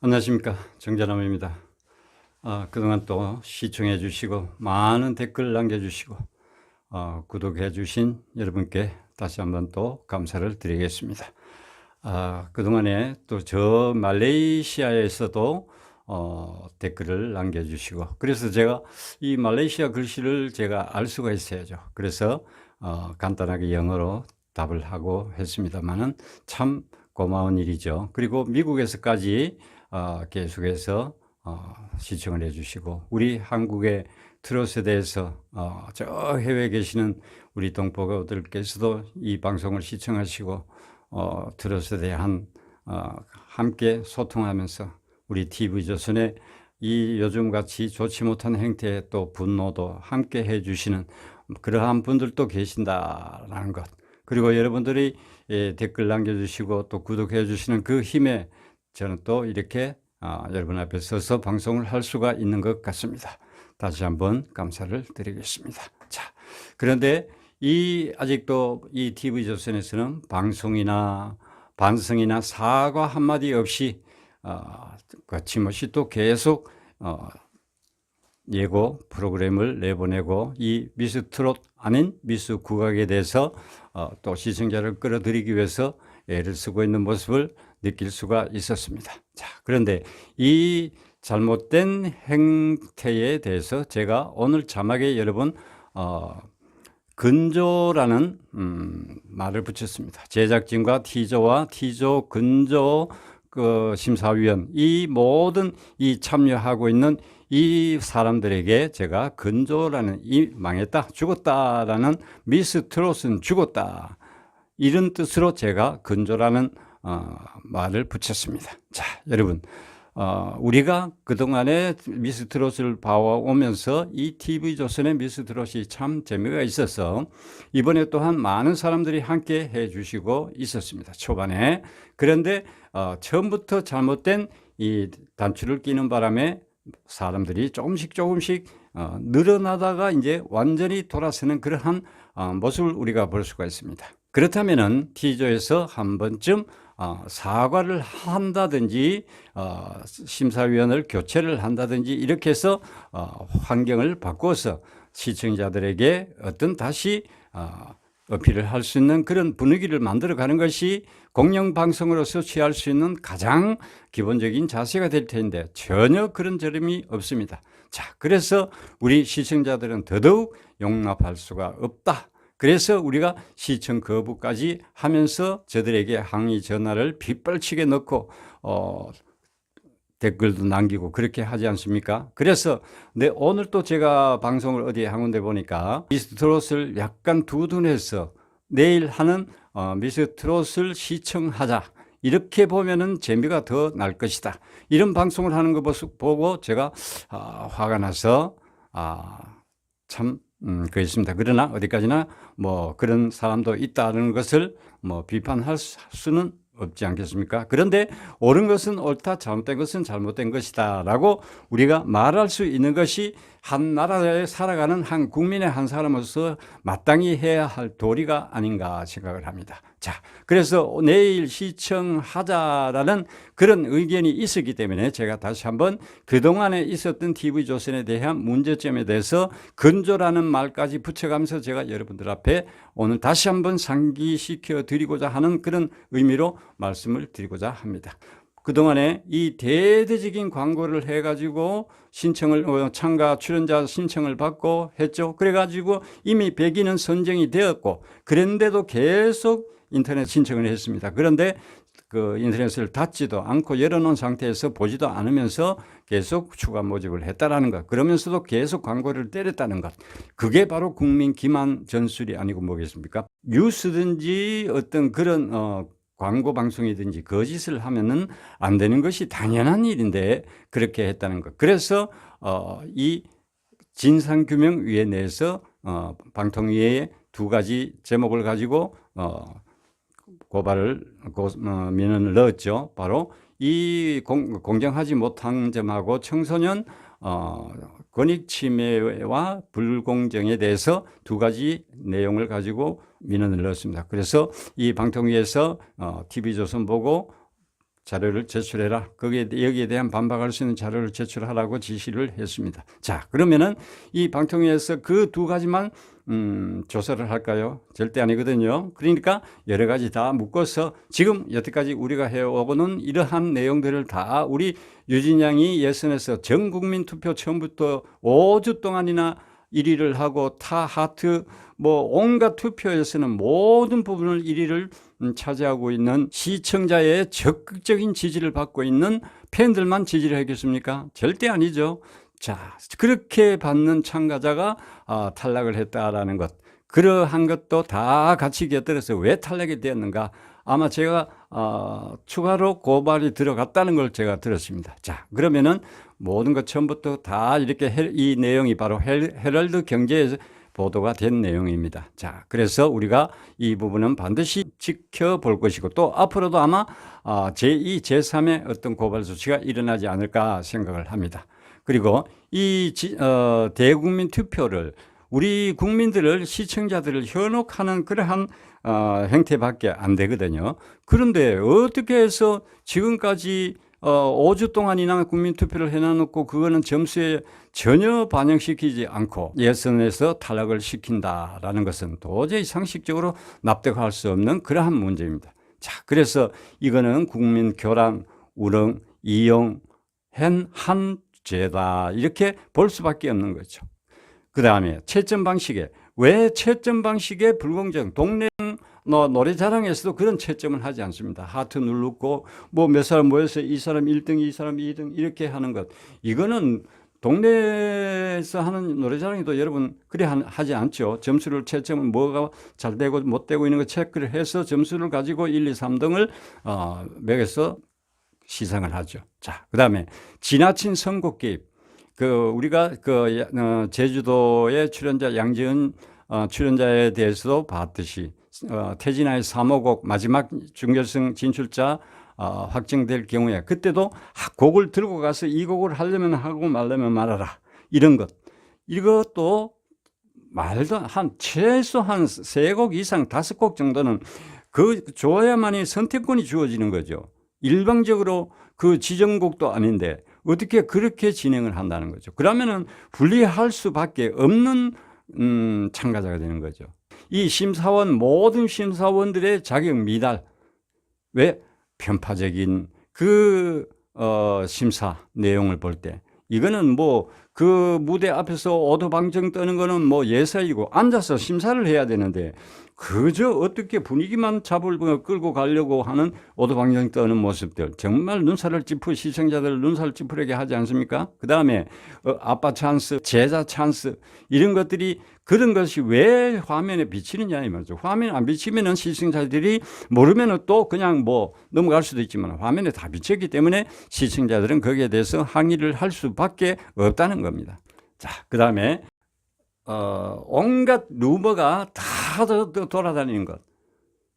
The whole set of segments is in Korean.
안녕하십니까, 정전남입니다. 그동안 또 시청해 주시고 많은 댓글 남겨주시고 구독해 주신 여러분께 다시 한번 또 감사를 드리겠습니다. 그동안에 또 저 말레이시아에서도 댓글을 남겨주시고, 그래서 제가 이 말레이시아 글씨를 제가 알 수가 있어야죠. 그래서 간단하게 영어로 답을 하고 했습니다만은 참 고마운 일이죠. 그리고 미국에서까지 계속해서 시청을 해주시고, 우리 한국의 트롯에 대해서 저 해외에 계시는 우리 동포들께서도 이 방송을 시청하시고 트롯에 대한 함께 소통하면서 우리 TV조선의 이 요즘같이 좋지 못한 행태에 또 분노도 함께 해주시는 그러한 분들도 계신다라는 것, 그리고 여러분들이 댓글 남겨주시고 또 구독해 주시는 그 힘에 저는 또 이렇게 여러분 앞에 서서 방송을 할 수가 있는 것 같습니다. 다시 한번 감사를 드리겠습니다. 자, 그런데 아직도 이 TV조선에서는 방송이나 반성이나 사과 한마디 없이 거침없이 또 계속 예고 프로그램을 내보내고 이 미스 트롯 아닌 미스 국악에 대해서 또 시청자를 끌어들이기 위해서 애를 쓰고 있는 모습을 느낄 수가 있었습니다. 자, 그런데 이 잘못된 행태에 대해서 제가 오늘 자막에 여러분 근조라는 말을 붙였습니다. 제작진과 T조와 T조, 근조, 심사위원, 이 모든 이 참여하고 있는 이 사람들에게 제가 근조라는, 이 망했다, 죽었다라는, 미스 트롯은 죽었다, 이런 뜻으로 제가 근조라는 말을 붙였습니다. 자, 여러분, 우리가 그동안에 미스 트롯을 봐오면서 이 TV조선의 미스 트롯이 참 재미가 있어서 이번에 또한 많은 사람들이 함께 해 주시고 있었습니다, 초반에. 그런데 처음부터 잘못된 이 단추를 끼는 바람에 사람들이 조금씩 늘어나다가 이제 완전히 돌아서는 그러한 모습을 우리가 볼 수가 있습니다. 그렇다면은 T조에서 한 번쯤 사과를 한다든지 심사위원을 교체를 한다든지 이렇게 해서 환경을 바꿔서 시청자들에게 어떤 다시 어필을 할 수 있는 그런 분위기를 만들어 가는 것이 공영방송으로서 취할 수 있는 가장 기본적인 자세가 될 텐데 전혀 그런 점이 없습니다. 자, 그래서 우리 시청자들은 더더욱 용납할 수가 없다. 그래서 우리가 시청 거부까지 하면서 저들에게 항의 전화를 빗발치게 넣고 댓글도 남기고 그렇게 하지 않습니까? 그래서 오늘 또 제가 방송을 어디에 한 군데 보니까 미스 트롯을 약간 두둔해서 내일 하는 미스 트롯을 시청하자, 이렇게 보면은 재미가 더 날 것이다, 이런 방송을 하는 거 보고 제가 화가 나서 참 그렇습니다. 그러나 어디까지나 뭐 그런 사람도 있다는 것을 뭐 비판할 수는 없지 않겠습니까? 그런데 옳은 것은 옳다, 잘못된 것은 잘못된 것이다 라고 우리가 말할 수 있는 것이 한 나라에 살아가는 한 국민의 한 사람으로서 마땅히 해야 할 도리가 아닌가 생각을 합니다. 자, 그래서 내일 시청하자라는 그런 의견이 있었기 때문에 제가 다시 한번 그동안에 있었던 TV조선에 대한 문제점에 대해서 근조라는 말까지 붙여가면서 제가 여러분들 앞에 오늘 다시 한번 상기시켜 드리고자 하는 그런 의미로 말씀을 드리고자 합니다. 그동안에 이 대대적인 광고를 해가지고 신청을, 참가 출연자 신청을 받고 했죠. 그래가지고 이미 100일은 선정이 되었고, 그런데도 계속 인터넷 신청을 했습니다. 그런데 그 인터넷을 닫지도 않고 열어놓은 상태에서 보지도 않으면서 계속 추가 모집을 했다라는 것, 그러면서도 계속 광고를 때렸다는 것, 그게 바로 국민 기만 전술이 아니고 뭐겠습니까? 뉴스든지 어떤 그런 광고 방송이든지 거짓을 하면은 안 되는 것이 당연한 일인데 그렇게 했다는 것. 그래서 이 진상규명위에 내에서 방통위에 두 가지 제목을 가지고 민원을 넣었죠. 바로 이 공정하지 못한 점하고 청소년 권익 침해와 불공정에 대해서 두 가지 내용을 가지고 민원을 넣었습니다. 그래서 이 방통위에서 TV조선 보고 자료를 제출해라. 여기에 대한 반박할 수 있는 자료를 제출하라고 지시를 했습니다. 자, 그러면은 이 방통위에서 그 두 가지만 조사를 할까요? 절대 아니거든요. 그러니까 여러 가지 다 묶어서 지금 여태까지 우리가 해오고는 이러한 내용들을 다 우리 유진양이 예선에서 전국민 투표 처음부터 5주 동안이나 1위를 하고 타 하트 뭐 온갖 투표에서는 모든 부분을 1위를 차지하고 있는 시청자의 적극적인 지지를 받고 있는 팬들만 지지를 하겠습니까? 절대 아니죠. 자, 그렇게 받는 참가자가 탈락을 했다라는 것, 그러한 것도 다 같이 곁들여서 왜 탈락이 되었는가, 아마 제가 추가로 고발이 들어갔다는 걸 제가 들었습니다. 자, 그러면은 모든 것 처음부터 다 이렇게 이 내용이 바로 헤럴드 경제에서 보도가 된 내용입니다. 자, 그래서 우리가 이 부분은 반드시 지켜볼 것이고 또 앞으로도 아마 제2, 제3의 어떤 고발 조치가 일어나지 않을까 생각을 합니다. 그리고 이 대국민 투표를 우리 국민들을 시청자들을 현혹하는 그러한 행태밖에 안 되거든요. 그런데 어떻게 해서 지금까지 5주 동안이나 국민투표를 해놔놓고 그거는 점수에 전혀 반영시키지 않고 예선에서 탈락을 시킨다라는 것은 도저히 상식적으로 납득할 수 없는 그러한 문제입니다. 자, 그래서 이거는 국민 교란, 우렁, 이용한 한 죄다 이렇게 볼 수밖에 없는 거죠. 그 다음에 채점 방식에 왜 채점 방식에 불공정, 동네 노래자랑에서도 그런 채점을 하지 않습니다. 하트 누르고 뭐 몇 사람 모여서 이 사람 1등, 이 사람 2등 이렇게 하는 것, 이거는 동네에서 하는 노래자랑에도 여러분 그래 하지 않죠. 점수를 채점은 뭐가 잘 되고 못 되고 있는 거 체크를 해서 점수를 가지고 1, 2, 3등을 매겨서 시상을 하죠. 자, 그 다음에 지나친 선거 개입. 우리가 제주도의 출연자 양지은 출연자에 대해서도 봤듯이 태진아의 3호곡 마지막 준결승 진출자 확정될 경우에 그때도 곡을 들고 가서 이 곡을 하려면 하고 말려면 말아라 이런 것, 이것도 말도 최소 한 3곡 이상 5곡 정도는 줘야만이 선택권이 주어지는 거죠. 일방적으로 그 지정곡도 아닌데 어떻게 그렇게 진행을 한다는 거죠. 그러면은 불리할 수밖에 없는 참가자가 되는 거죠. 이 모든 심사원들의 자격 미달, 왜 편파적인 심사 내용을 볼 때 이거는 뭐 그 무대 앞에서 오도방정 떠는 거는 뭐 예사이고 앉아서 심사를 해야 되는데 그저 어떻게 분위기만 끌고 가려고 하는 오도방정 떠는 모습들, 정말 시청자들 눈살을 찌푸리게 하지 않습니까? 그 다음에 아빠 찬스, 제자 찬스 이런 것들이, 그런 것이 왜 화면에 비치느냐 이 말이죠. 화면에 안 비치면은 시청자들이 모르면은 또 그냥 뭐 넘어갈 수도 있지만 화면에 다 비쳤기 때문에 시청자들은 거기에 대해서 항의를 할 수밖에 없다는 겁니다. 자, 그 다음에 온갖 루머가 다 돌아다니는 것,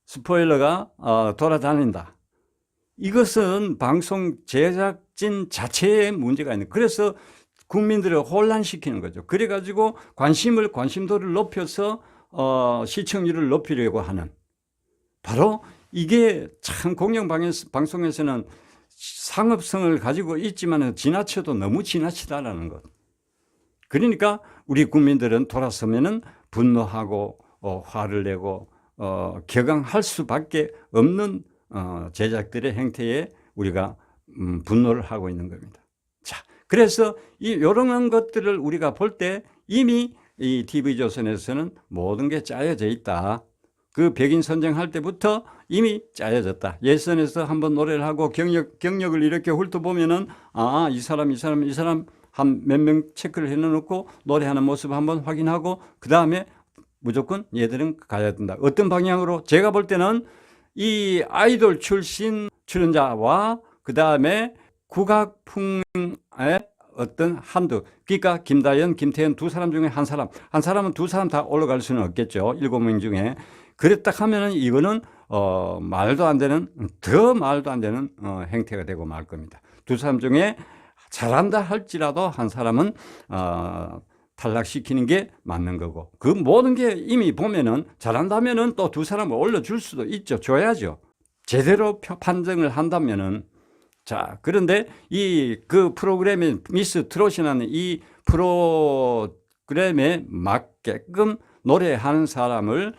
스포일러가 돌아다닌다. 이것은 방송 제작진 자체의 문제가 있는, 그래서 국민들을 혼란시키는 거죠. 그래가지고 관심도를 높여서 시청률을 높이려고 하는, 바로 이게 참 공영방송에서는 상업성을 가지고 있지만 지나쳐도 너무 지나치다라는 것. 그러니까 우리 국민들은 돌아서면은 분노하고 화를 내고 격앙할 수밖에 없는 제작들의 행태에 우리가 분노를 하고 있는 겁니다. 자, 그래서 이런 것들을 우리가 볼 때 이미 이 TV조선에서는 모든 게 짜여져 있다. 그 백인 선정할 때부터 이미 짜여졌다. 예선에서 한번 노래를 하고 경력을 이렇게 훑어보면은 이 사람 한 몇 명 체크를 해놓고 노래하는 모습 한번 확인하고 그 다음에 무조건 얘들은 가야 된다. 어떤 방향으로? 제가 볼 때는 이 아이돌 출신 출연자와 그 다음에 국악풍의 어떤 그러니까 김다연, 김태현 두 사람 중에 한 사람은 두 사람 다 올라갈 수는 없겠죠. 7명 중에. 그랬다 하면은 이거는 더 말도 안 되는 행태가 되고 말 겁니다. 두 사람 중에 잘한다 할지라도 한 사람은 탈락시키는 게 맞는 거고, 그 모든 게 이미 보면은 잘한다면은 또 두 사람을 올려줄 수도 있죠. 줘야죠. 제대로 판정을 한다면은 자, 그런데 그 프로그램이 미스 트롯이라는 이 프로그램에 맞게끔 노래하는 사람을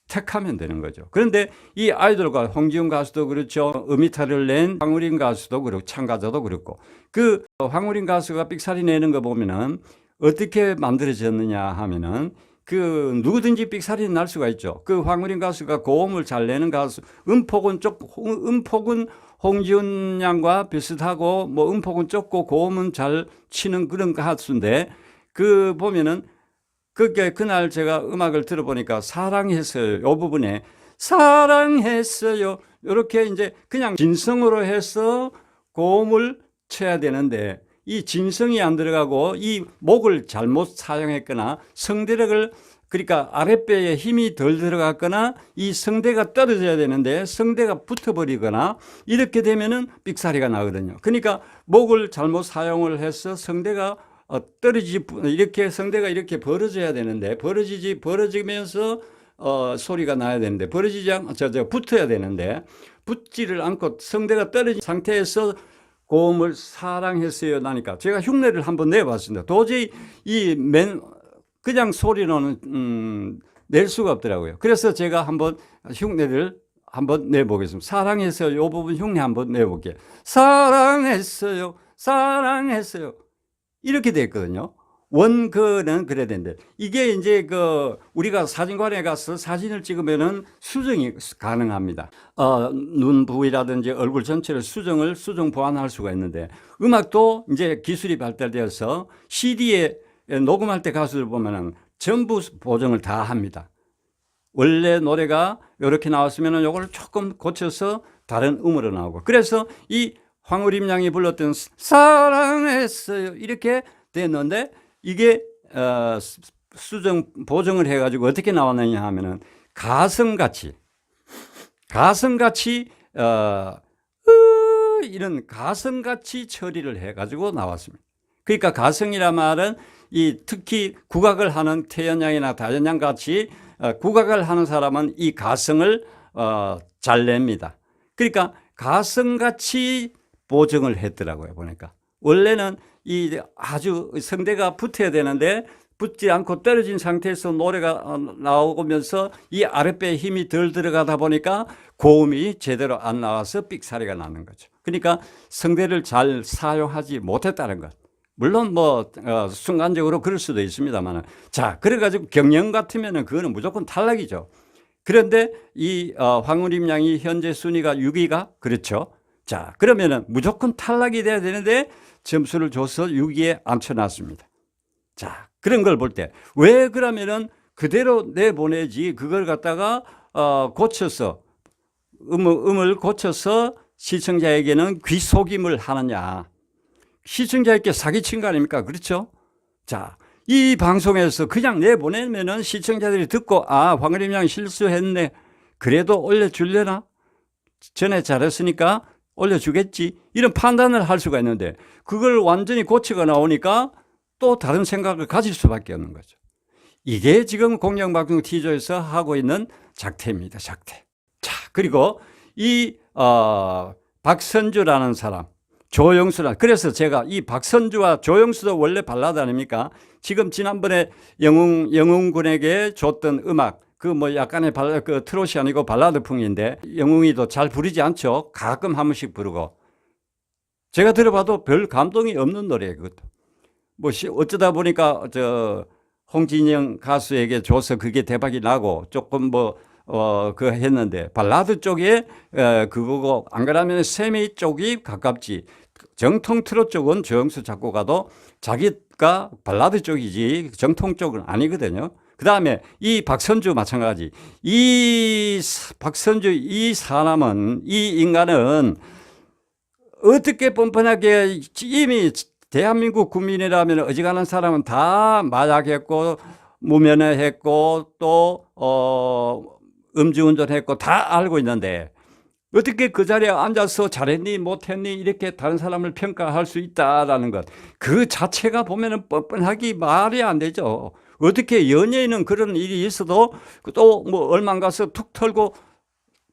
택하면 되는 거죠. 그런데 이 아이돌과 홍지훈 가수도 그렇죠. 음이탈을 낸 황우린 가수도 그렇고 참가자도 그렇고 그 황우린 가수가 삑사리 내는 거 보면은 어떻게 만들어졌느냐 하면은 그 누구든지 삑사리 날 수가 있죠. 그 황우린 가수가 고음을 잘 내는 가수, 음폭은 홍지훈 양과 비슷하고 뭐 음폭은 좁고 고음은 잘 치는 그런 가수인데 그 보면은 그게 그날 제가 음악을 들어보니까 사랑했어요. 이 부분에 사랑했어요. 이렇게 이제 그냥 진성으로 해서 고음을 쳐야 되는데 이 진성이 안 들어가고 이 목을 잘못 사용했거나 성대력을 그러니까 아랫배에 힘이 덜 들어갔거나 이 성대가 떨어져야 되는데 성대가 붙어버리거나 이렇게 되면은 삑사리가 나거든요. 그러니까 목을 잘못 사용을 해서 성대가 이렇게 성대가 이렇게 벌어져야 되는데 벌어지면서 소리가 나야 되는데 붙어야 되는데 붙지를 않고 성대가 떨어진 상태에서 고음을 사랑했어요 나니까 제가 흉내를 한번 내봤습니다. 도저히 그냥 소리로는 낼 수가 없더라고요. 그래서 제가 한번 흉내를 한번 내보겠습니다. 사랑했어요. 이 부분 흉내 한번 내볼게요. 사랑했어요. 사랑했어요. 이렇게 됐거든요. 원근은 그래야 되는데 이게 이제 우리가 사진관에 가서 사진을 찍으면은 수정이 가능합니다. 눈 부위라든지 얼굴 전체를 수정 보완할 수가 있는데 음악도 이제 기술이 발달되어서 CD에 녹음할 때 가수들 보면은 전부 보정을 다 합니다. 원래 노래가 이렇게 나왔으면은 요걸 조금 고쳐서 다른 음으로 나오고 그래서 이 황우림 양이 불렀던 사랑했어요 이렇게 됐는데 이게 보정을 해가지고 어떻게 나왔느냐 하면은 가성같이 이런 가성같이 처리를 해가지고 나왔습니다. 그러니까 가성이란 말은 특히 국악을 하는 태연 양이나 다연 양 같이 국악을 하는 사람은 이 가성을 잘 냅니다. 그러니까 가성같이 보정을 했더라고요. 보니까 원래는 아주 성대가 붙어야 되는데 붙지 않고 떨어진 상태에서 노래가 나오면서 이 아랫배에 힘이 덜 들어가다 보니까 고음이 제대로 안 나와서 삑사리가 나는 거죠. 그러니까 성대를 잘 사용하지 못했다는 것. 물론 순간적으로 그럴 수도 있습니다만 자 그래가지고 경영 같으면은 그거는 무조건 탈락이죠. 그런데 이 황우림 양이 현재 순위가 6위가 그렇죠. 자 그러면은 무조건 탈락이 돼야 되는데 점수를 줘서 6위에 앉혀놨습니다. 자 그런 걸 볼 때 왜 그러면은 그대로 내보내지 그걸 갖다가 고쳐서 음을 고쳐서 시청자에게는 귀속임을 하느냐. 시청자에게 사기친 거 아닙니까? 그렇죠? 자, 이 방송에서 그냥 내보내면은 시청자들이 듣고 황우림 양 실수했네. 그래도 올려줄려나? 전에 잘했으니까 올려주겠지. 이런 판단을 할 수가 있는데 그걸 완전히 고치고 나오니까 또 다른 생각을 가질 수밖에 없는 거죠. 이게 지금 공영방송 T조에서 하고 있는 작태입니다. 작태. 자, 그리고 박선주라는 사람. 그래서 제가 이 박선주와 조영수도 원래 발라드 아닙니까? 지금 지난번에 영웅군에게 줬던 음악, 약간의 트롯이 아니고 발라드풍인데, 영웅이도 잘 부르지 않죠? 가끔 한 번씩 부르고. 제가 들어봐도 별 감동이 없는 노래예요, 그것도. 어쩌다 보니까, 홍진영 가수에게 줘서 그게 대박이 나고, 조금 했는데, 발라드 쪽에, 그거고, 안 그러면 세미 쪽이 가깝지. 정통 트롯 쪽은 조영수 작곡가도 자기가 발라드 쪽이지, 정통 쪽은 아니거든요. 그 다음에 이 박선주 마찬가지. 박선주 이 인간은 어떻게 뻔뻔하게 이미 대한민국 국민이라면 어지간한 사람은 다 마약했고, 무면허했고, 또, 음주운전했고 다 알고 있는데 어떻게 그 자리에 앉아서 잘했니 못했니 이렇게 다른 사람을 평가할 수 있다라는 것 그 자체가 보면은 뻔뻔하기 말이 안 되죠. 어떻게 연예인은 그런 일이 있어도 또 얼마 가서 툭 털고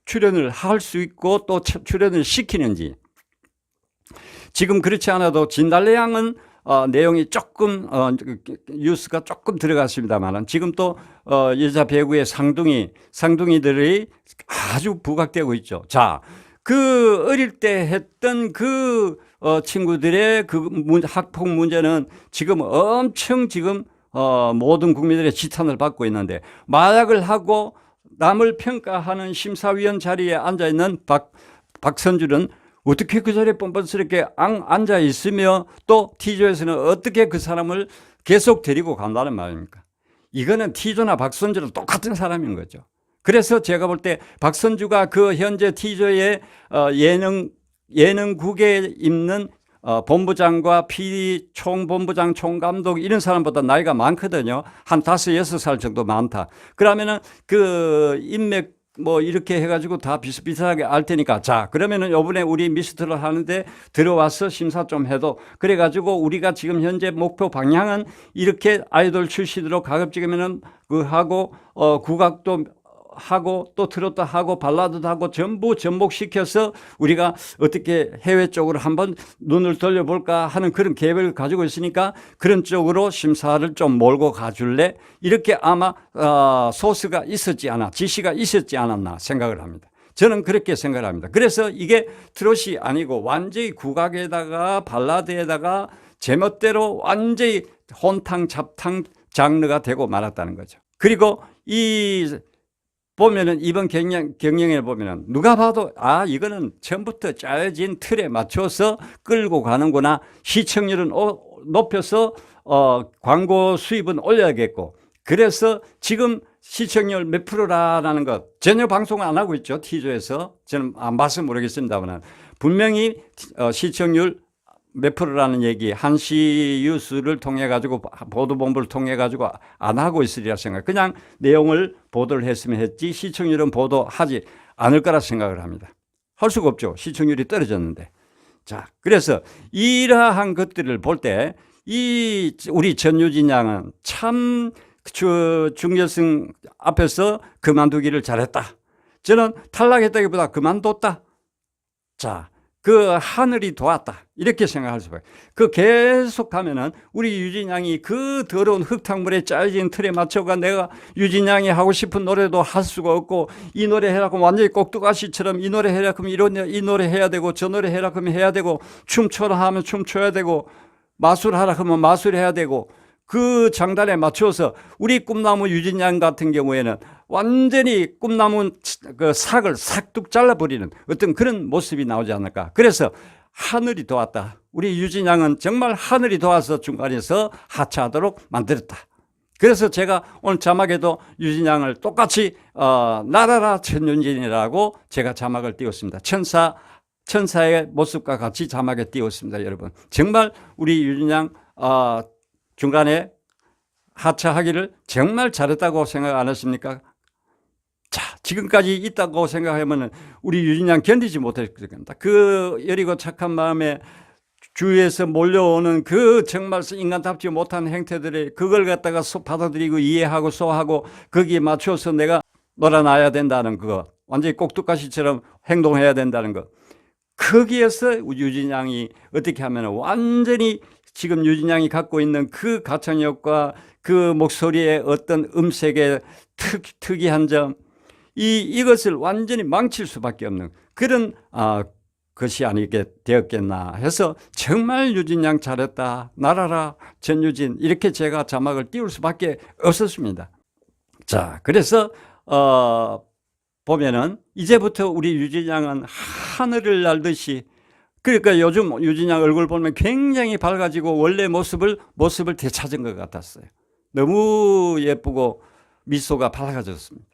출연을 할 수 있고 또 출연을 시키는지 지금 그렇지 않아도 진달래향은 내용이 조금 뉴스가 조금 들어갔습니다만 지금 또 여자 배구의 상둥이들이 아주 부각되고 있죠. 자, 그 어릴 때 했던 그 친구들의 그 학폭 문제는 지금 엄청 지금 모든 국민들의 지탄을 받고 있는데, 마약을 하고 남을 평가하는 심사위원 자리에 앉아 있는 박선주는 어떻게 그 자리에 뻔뻔스럽게 앉아 있으며 또 T조에서는 어떻게 그 사람을 계속 데리고 간다는 말입니까? 이거는 T조나 박선주랑 똑같은 사람인 거죠. 그래서 제가 볼 때 박선주가 그 현재 T조의 예능국에 있는 본부장과 PD, 총본부장, 총감독 이런 사람보다 나이가 많거든요. 한 5, 6살 정도 많다. 그러면은 그 인맥 뭐 이렇게 해가지고 다 비슷비슷하게 알 테니까, 자, 그러면은 요번에 우리 미스트를 하는데 들어와서 심사 좀 해도, 그래가지고 우리가 지금 현재 목표 방향은 이렇게 아이돌 출시도록 가급적이면은 그 하고 국악도 하고 또 트로트 하고 발라드도 하고 전부 접목시켜서 우리가 어떻게 해외 쪽으로 한번 눈을 돌려볼까 하는 그런 계획을 가지고 있으니까 그런 쪽으로 심사를 좀 몰고 가줄래? 이렇게 아마 소스가 있었지 않아, 지시가 있었지 않았나 생각을 합니다. 저는 그렇게 생각을 합니다. 그래서 이게 트롯이 아니고 완전히 국악에다가 발라드에다가 제멋대로 완전히 혼탕 잡탕 장르가 되고 말았다는 거죠. 그리고 이 보면은 이번 경영에 보면은 누가 봐도 이거는 처음부터 짜여진 틀에 맞춰서 끌고 가는구나. 시청률은 높여서 광고 수입은 올려야겠고, 그래서 지금 시청률 몇 프로라는 것 전혀 방송 안 하고 있죠. T조에서. 저는 안 봐서 모르겠습니다만 분명히 시청률 몇 프로라는 얘기 한시 뉴스를 통해 가지고 보도본부를 통해 가지고 안 하고 있으리라 생각. 그냥 내용을 보도를 했으면 했지 시청률은 보도하지 않을 거라 생각을 합니다. 할 수가 없죠. 시청률이 떨어졌는데. 자, 그래서 이러한 것들을 볼 때 우리 전유진 양은 참 중결승 앞에서 그만두기를 잘했다. 저는 탈락했다기보다 그만뒀다. 자, 그 하늘이 도왔다 이렇게 생각할 수밖에. 그 계속 가면은 우리 유진 양이 그 더러운 흙탕물에 짜여진 틀에 맞춰가 내가 유진 양이 하고 싶은 노래도 할 수가 없고, 이 노래 해라 그러면 완전히 꼭두가시처럼 이 노래 해라 그러면 이 노래 해야 되고, 저 노래 해라 그러면 해야 되고, 춤춰라 하면 춤춰야 되고, 마술하라 그러면 마술해야 되고, 그 장단에 맞춰서 우리 꿈나무 유진 양 같은 경우에는 완전히 꿈나무 그 삭을 싹둑 잘라버리는 어떤 그런 모습이 나오지 않을까. 그래서 하늘이 도왔다. 우리 유진 양은 정말 하늘이 도와서 중간에서 하차하도록 만들었다. 그래서 제가 오늘 자막에도 유진 양을 똑같이 날아라 천윤진이라고 제가 자막을 띄웠습니다. 천사의 모습과 같이 자막에 띄웠습니다. 여러분, 정말 우리 유진 양 중간에 하차하기를 정말 잘했다고 생각 안 하십니까? 자, 지금까지 있다고 생각하면 우리 유진 양 견디지 못했을 겁니다. 그 여리고 착한 마음에 주위에서 몰려오는 그 정말 인간답지 못한 행태들이 그걸 갖다가 받아들이고 이해하고 소화하고 거기에 맞춰서 내가 놀아놔야 된다는 거, 완전히 꼭두가시처럼 행동해야 된다는 거, 거기에서 유진 양이 어떻게 하면 완전히 지금 유진 양이 갖고 있는 그 가창력과 그 목소리의 어떤 음색의 특이한 점, 이것을 완전히 망칠 수밖에 없는 그런 것이 아니게 되었겠나 해서 정말 유진 양 잘했다. 날아라 전유진, 이렇게 제가 자막을 띄울 수밖에 없었습니다. 자, 그래서 보면은 이제부터 우리 유진 양은 하늘을 날듯이, 그러니까 요즘 유진 양 얼굴 보면 굉장히 밝아지고 원래 모습을 되찾은 것 같았어요. 너무 예쁘고 미소가 밝아졌습니다.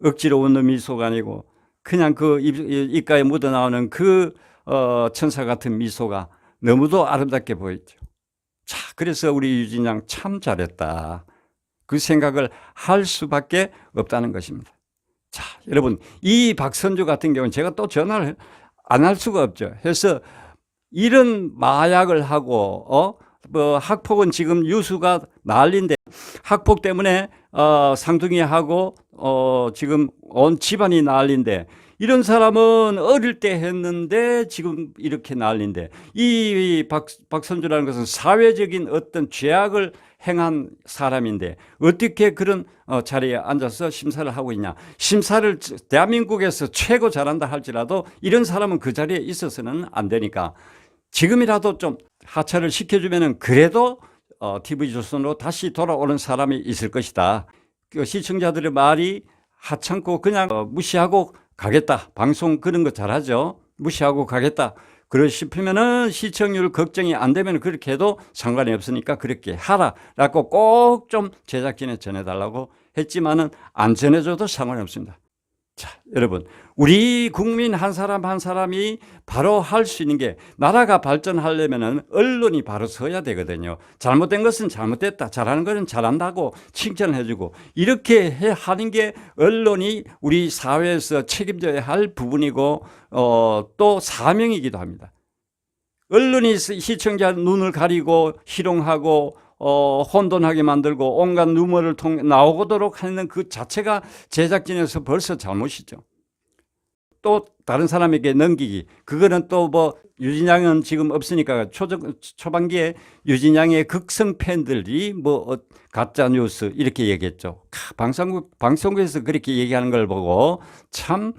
억지로 웃는 미소가 아니고 그냥 그 입가에 묻어나오는 그 천사 같은 미소가 너무도 아름답게 보였죠. 자, 그래서 우리 유진 양 참 잘했다. 그 생각을 할 수밖에 없다는 것입니다. 자, 여러분, 이 박선주 같은 경우는 제가 또 전화를 안 할 수가 없죠. 그래서 이런 마약을 하고 학폭은 지금 유수가 난리인데, 학폭 때문에 상둥이하고 지금 온 집안이 난리인데, 이런 사람은 어릴 때 했는데 지금 이렇게 난리인데, 이 박선주라는 것은 사회적인 어떤 죄악을 행한 사람인데 어떻게 그런 자리에 앉아서 심사를 하고 있냐. 심사를 대한민국에서 최고 잘한다 할지라도 이런 사람은 그 자리에 있어서는 안 되니까 지금이라도 좀 하차를 시켜주면은 그래도 TV조선으로 다시 돌아오는 사람이 있을 것이다. 그 시청자들의 말이 하찮고 그냥 무시하고 가겠다. 방송 그런 거 잘하죠. 무시하고 가겠다. 그러 싶으면은 시청률 걱정이 안 되면 그렇게 해도 상관이 없으니까 그렇게 하라라고 꼭 좀 제작진에 전해달라고 했지만은 안 전해줘도 상관이 없습니다. 자, 여러분, 우리 국민 한 사람 한 사람이 바로 할 수 있는 게, 나라가 발전하려면은 언론이 바로 서야 되거든요. 잘못된 것은 잘못됐다, 잘하는 것은 잘한다고 칭찬해주고, 이렇게 하는 게 언론이 우리 사회에서 책임져야 할 부분이고 또 사명이기도 합니다. 언론이 시청자 눈을 가리고 희롱하고 혼돈하게 만들고 온갖 루머를 통해 나오도록 하는 그 자체가 제작진에서 벌써 잘못이죠. 또 다른 사람에게 넘기기, 그거는 또 뭐 유진양은 지금 없으니까 초반기에 유진양의 극성 팬들이 뭐 가짜 뉴스 이렇게 얘기했죠. 방송국에서 그렇게 얘기하는 걸 보고 참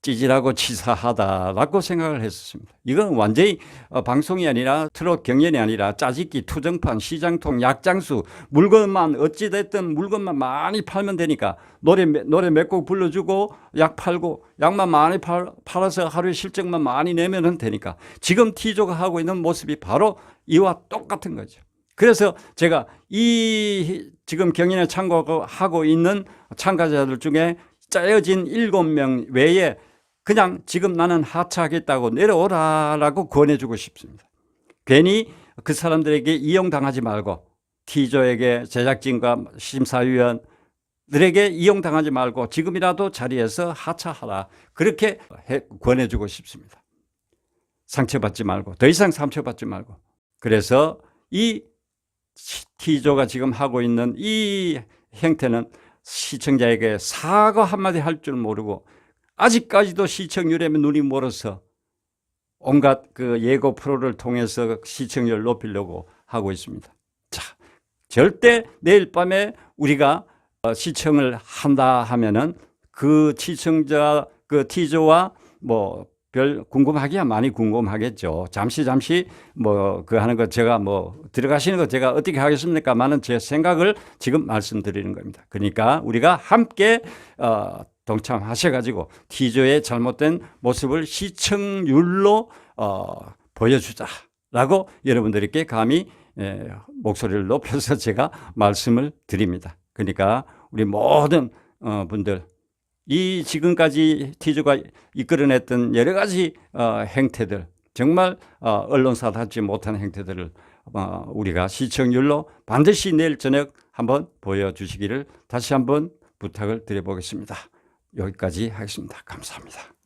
찌질하고 치사하다라고 생각을 했었습니다. 이건 완전히 방송이 아니라 트롯 경연이 아니라 짜집기, 투정판, 시장통, 약장수, 물건만 어찌됐든 물건만 많이 팔면 되니까 노래 몇 곡 불러주고 약 팔고 약만 많이 팔아서 하루에 실적만 많이 내면 되니까 지금 T조가 하고 있는 모습이 바로 이와 똑같은 거죠. 그래서 제가 이 지금 경연에 참가하고 있는 참가자들 중에 짜여진 7명 외에 그냥 지금 나는 하차하겠다고 내려오라라고 권해주고 싶습니다. 괜히 그 사람들에게 이용당하지 말고, T조에게, 제작진과 심사위원들에게 이용당하지 말고 지금이라도 자리에서 하차하라, 그렇게 권해주고 싶습니다. 상처받지 말고, 더 이상 상처받지 말고. 그래서 이 T조가 지금 하고 있는 이 행태는 시청자에게 사과 한마디 할 줄 모르고 아직까지도 시청률에 눈이 멀어서 온갖 그 예고 프로를 통해서 시청률을 높이려고 하고 있습니다. 자, 절대 내일 밤에 우리가 시청을 한다 하면은 그 시청자 그 T조와 뭐 별 궁금하기야 많이 궁금하겠죠. 잠시 뭐 그 하는 거 제가 뭐 들어가시는 거 제가 어떻게 하겠습니까만은 제 생각을 지금 말씀드리는 겁니다. 그러니까 우리가 함께 동참하셔가지고 T조의 잘못된 모습을 시청률로 보여주자라고 여러분들께 감히 목소리를 높여서 제가 말씀을 드립니다. 그러니까 우리 모든 분들, 이 지금까지 T조가 이끌어냈던 여러 가지 행태들, 정말 언론사답지 못한 행태들을 우리가 시청률로 반드시 내일 저녁 한번 보여주시기를 다시 한번 부탁을 드려보겠습니다. 여기까지 하겠습니다. 감사합니다.